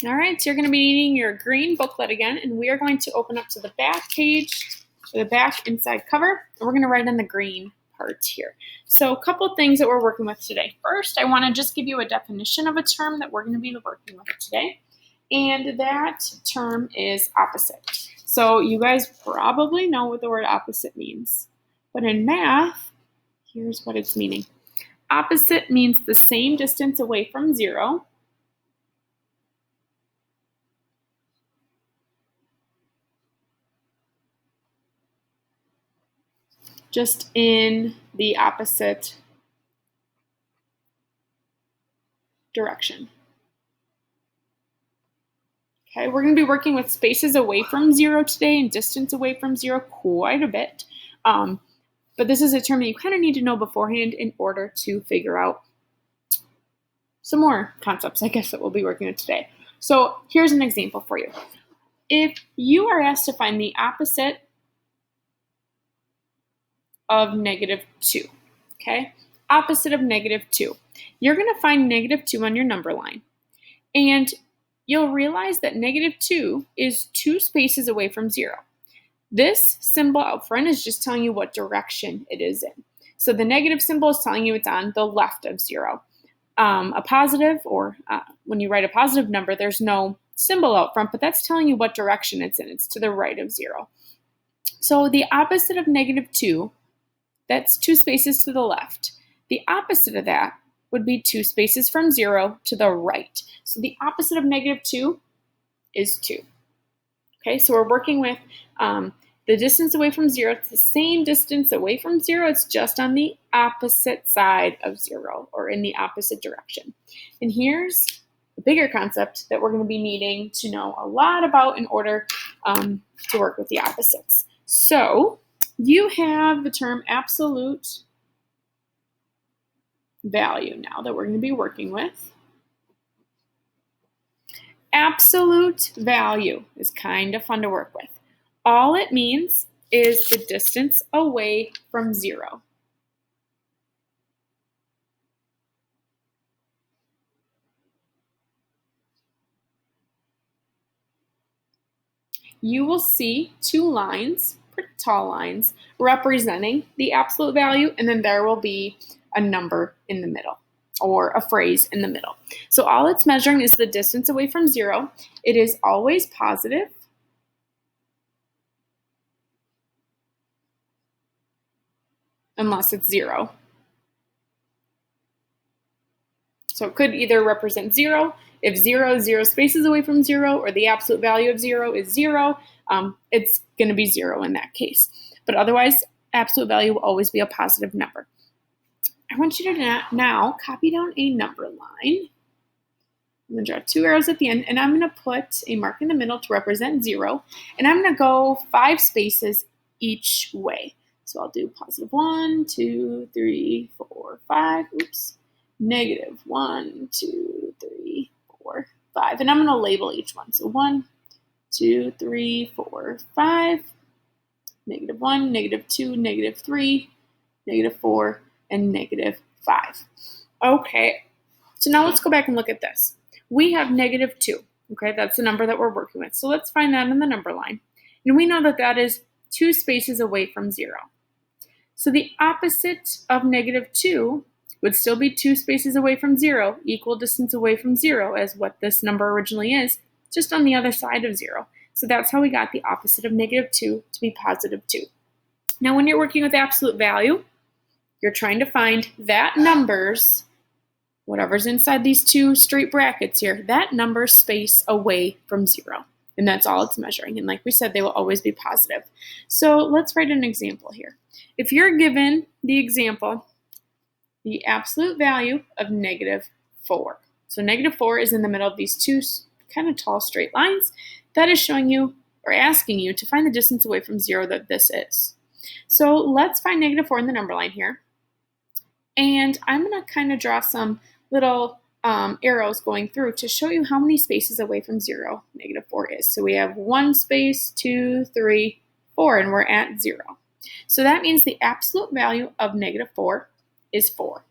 All right, so you're going to be needing your green booklet again, and we are going to open up to the back page, to the back inside cover, and we're going to write in the green part here. So a couple things that we're working with today. First, I want to just give you a definition of a term that we're going to be working with today, and that term is opposite. So you guys probably know what the word opposite means, but in math, here's what it's meaning. Opposite means the same distance away from zero, just in the opposite direction. Okay, we're going to be working with spaces away from zero today and distance away from zero quite a bit. But this is a term that you kind of need to know beforehand in order to figure out some more concepts, I guess, that we'll be working with today. So here's an example for you. If you are asked to find the opposite of -2, okay? Opposite of -2. You're going to find -2 on your number line. And you'll realize that -2 is 2 spaces away from 0. This symbol out front is just telling you what direction it is in. So the negative symbol is telling you it's on the left of 0. A positive, or when you write a positive number, there's no symbol out front, but that's telling you what direction it's in. It's to the right of 0. So the opposite of -2, that's 2 spaces to the left. The opposite of that would be 2 spaces from 0 to the right. So the opposite of -2 is 2. Okay, so we're working with the distance away from 0. It's the same distance away from 0. It's just on the opposite side of 0, or in the opposite direction. And here's the bigger concept that we're going to be needing to know a lot about in order to work with the opposites. So you have the term absolute value now that we're going to be working with. Absolute value is kind of fun to work with. All it means is the distance away from 0. You will see 2 lines, pretty tall lines, representing the absolute value, and then there will be a number in the middle, or a phrase in the middle. So all it's measuring is the distance away from 0. It is always positive. Unless it's 0. So it could either represent 0. If 0 is 0 spaces away from 0, or the absolute value of 0 is 0, it's going to be 0 in that case. But otherwise, absolute value will always be a positive number. I want you to now copy down a number line. I'm going to draw 2 arrows at the end, and I'm going to put a mark in the middle to represent 0, and I'm going to go 5 spaces each way. So I'll do positive 1, 2, 3, 4, 5. Oops. Negative 1, 2, 3, 4, 5. And I'm going to label each one. So 1, 2, 3, 4, 5. -1, -2, -3, -4, and -5. Okay. So now let's go back and look at this. We have -2. Okay, that's the number that we're working with. So let's find that in the number line. And we know that that is 2 spaces away from 0. So the opposite of -2 would still be 2 spaces away from 0, equal distance away from 0 as what this number originally is, just on the other side of 0. So that's how we got the opposite of -2 to be +2. Now when you're working with absolute value, you're trying to find that number's, whatever's inside these 2 straight brackets here, that number's space away from 0. And that's all it's measuring. And like we said, they will always be positive. So let's write an example here. If you're given the example, the absolute value of -4. So -4 is in the middle of these 2 kind of tall straight lines. That is showing you, or asking you, to find the distance away from 0 that this is. So let's find -4 in the number line here. And I'm going to kind of draw some little arrows going through to show you how many spaces away from 0 -4 is. So we have 1 space, 2, 3, 4, and we're at 0. So that means the absolute value of -4 is 4.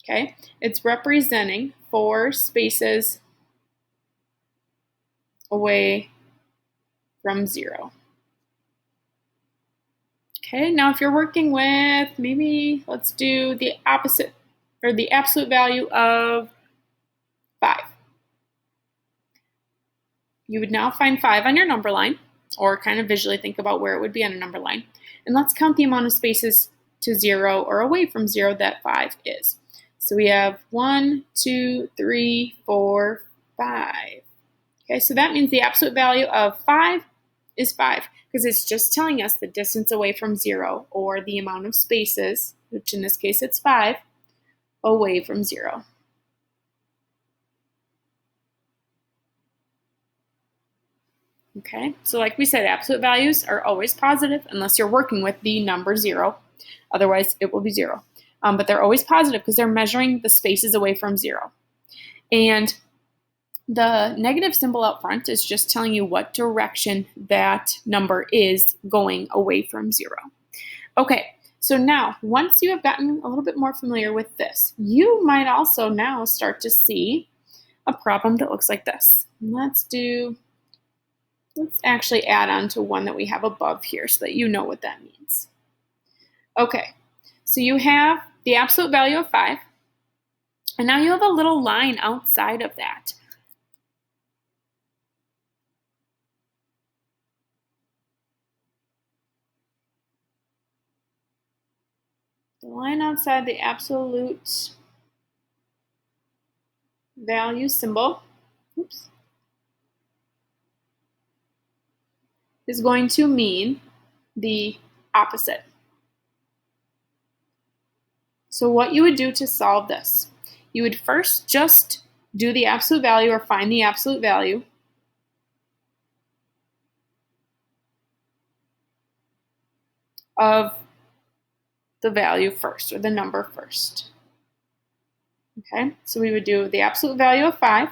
Okay, it's representing 4 spaces away from 0. Okay, now if you're working with, maybe let's do the opposite, or the absolute value of 5. You would now find 5 on your number line, or kind of visually think about where it would be on a number line. And let's count the amount of spaces to 0 or away from 0 that 5 is. So we have 1, 2, 3, 4, 5. Okay, so that means the absolute value of 5 is 5, because it's just telling us the distance away from 0, or the amount of spaces, which in this case it's 5, away from 0. Okay, so like we said, absolute values are always positive unless you're working with the number 0. Otherwise, it will be 0. But they're always positive because they're measuring the spaces away from 0. And the negative symbol out front is just telling you what direction that number is going away from 0. Okay, so now, once you have gotten a little bit more familiar with this, you might also now start to see a problem that looks like this. Let's actually add on to one that we have above here so that you know what that means. Okay, so you have the absolute value of 5, and now you have a little line outside of that. The line outside the absolute value symbol, is going to mean the opposite. So what you would do to solve this, you would first just do the absolute value, or find the absolute value of the value first, or the number first. Okay, so we would do the absolute value of 5,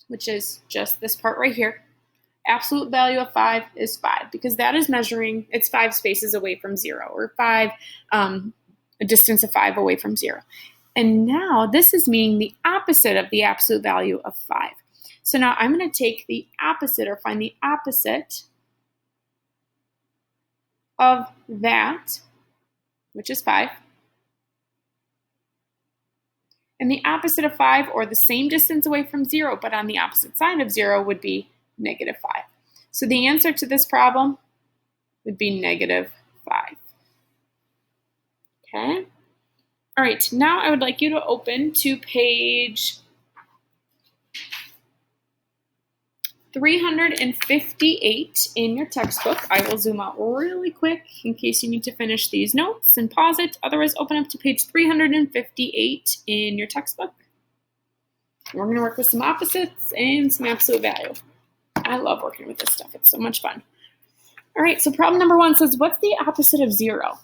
which is just this part right here. Absolute value of 5 is 5, because that is measuring, it's 5 spaces away from 0, or 5, a distance of 5 away from 0. And now this is meaning the opposite of the absolute value of 5. So now I'm going to take the opposite, or find the opposite of that, which is 5. And the opposite of 5, or the same distance away from 0, but on the opposite side of 0, would be negative 5. So the answer to this problem would be negative 5. Okay? All right, now I would like you to open to page 358 in your textbook. I will zoom out really quick in case you need to finish these notes and pause it. Otherwise, open up to page 358 in your textbook. We're going to work with some opposites and some absolute value. I love working with this stuff. It's so much fun. All right, so problem number 1 says, what's the opposite of 0?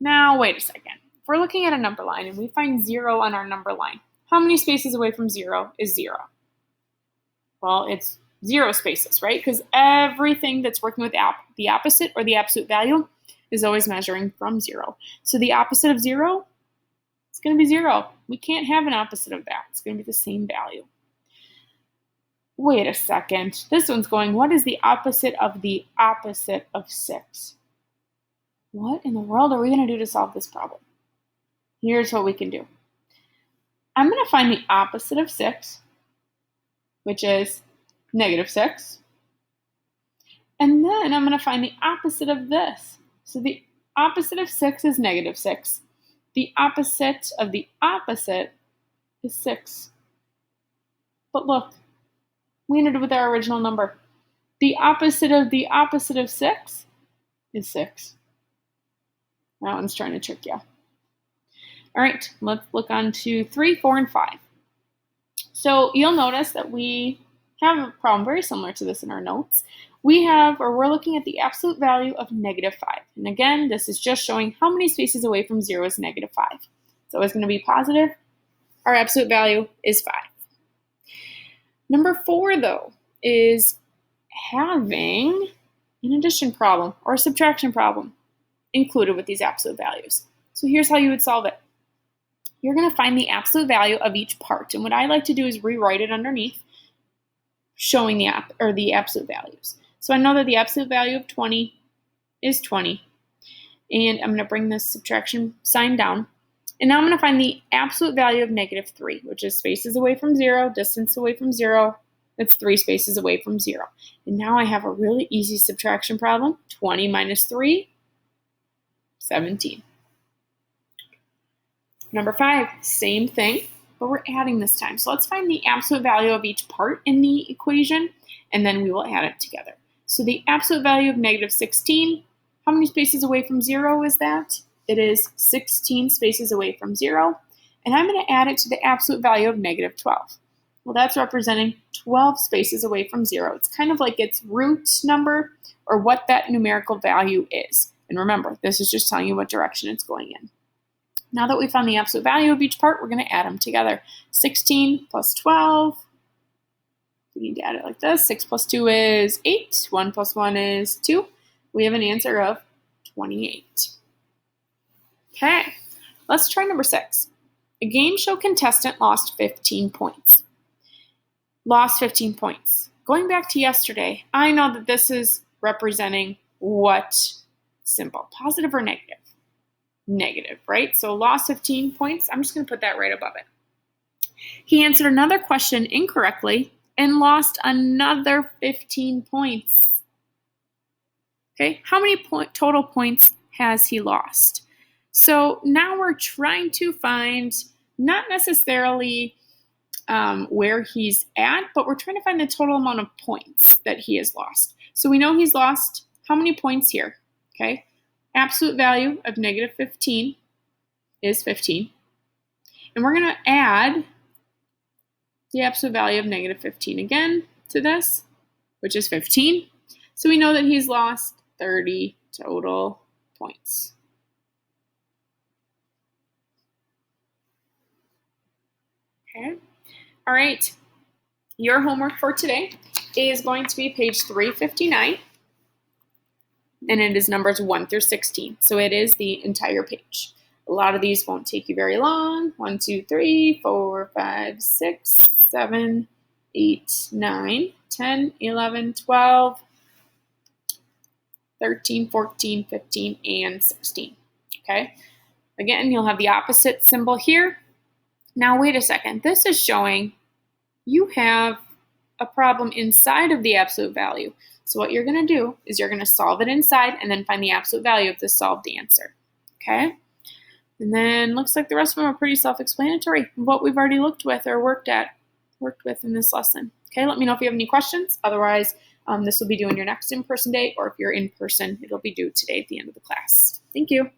Now, wait a second. If we're looking at a number line and we find 0 on our number line, how many spaces away from 0 is 0? Well, it's 0 spaces, right? Because everything that's working with the opposite, or the absolute value, is always measuring from 0. So the opposite of 0 is going to be 0. We can't have an opposite of that. It's going to be the same value. Wait a second. This one's going, what is the opposite of 6? What in the world are we going to do to solve this problem? Here's what we can do. I'm going to find the opposite of 6, which is negative 6. And then I'm going to find the opposite of this. So the opposite of 6 is negative 6. The opposite of the opposite is 6. But look, we ended with our original number. The opposite of 6 is 6. That one's trying to trick you. All right, let's look on to 3, 4, and 5. So you'll notice that we have a problem very similar to this in our notes. We're looking at the absolute value of negative 5. And again, this is just showing how many spaces away from 0 is negative 5. So it's going to be positive. Our absolute value is 5. Number 4, though, is having an addition problem or a subtraction problem included with these absolute values. So here's how you would solve it. You're going to find the absolute value of each part. And what I like to do is rewrite it underneath. showing the absolute values. So I know that the absolute value of 20 is 20. And I'm going to bring this subtraction sign down. And now I'm going to find the absolute value of negative 3, which is spaces away from 0, distance away from 0. That's 3 spaces away from 0. And now I have a really easy subtraction problem. 20 minus 3, 17. Number 5, same thing, but we're adding this time. So let's find the absolute value of each part in the equation, and then we will add it together. So the absolute value of negative 16, how many spaces away from 0 is that? It is 16 spaces away from 0. And I'm going to add it to the absolute value of negative 12. Well, that's representing 12 spaces away from 0. It's kind of like its root number or what that numerical value is. And remember, this is just telling you what direction it's going in. Now that we found the absolute value of each part, we're going to add them together. 16 plus 12. We need to add it like this. 6 plus 2 is 8. 1 plus 1 is 2. We have an answer of 28. Okay, let's try number 6. A game show contestant lost 15 points. Lost 15 points. Going back to yesterday, I know that this is representing what symbol? Positive or negative? Negative, right? So lost 15 points. I'm just going to put that right above it. He answered another question incorrectly and lost another 15 points. Okay, how many total points has he lost? So now we're trying to find not necessarily where he's at, but we're trying to find the total amount of points that he has lost. So we know he's lost how many points here? Okay, absolute value of negative 15 is 15. And we're going to add the absolute value of negative 15 again to this, which is 15. So we know that he's lost 30 total points. Okay. All right. Your homework for today is going to be page 359, and it is numbers 1 through 16. So it is the entire page. A lot of these won't take you very long. 1, 2, 3, 4, 5, 6, 7, 8, 9, 10, 11, 12, 13, 14, 15, and 16. Okay. Again, you'll have the opposite symbol here. Now, wait a second. This is showing you have a problem inside of the absolute value. So what you're going to do is you're going to solve it inside and then find the absolute value of the solved answer. Okay? And then looks like the rest of them are pretty self-explanatory. What we've already looked with or worked with in this lesson. Okay, let me know if you have any questions. Otherwise, this will be due on your next in-person day, or if you're in person, it'll be due today at the end of the class. Thank you.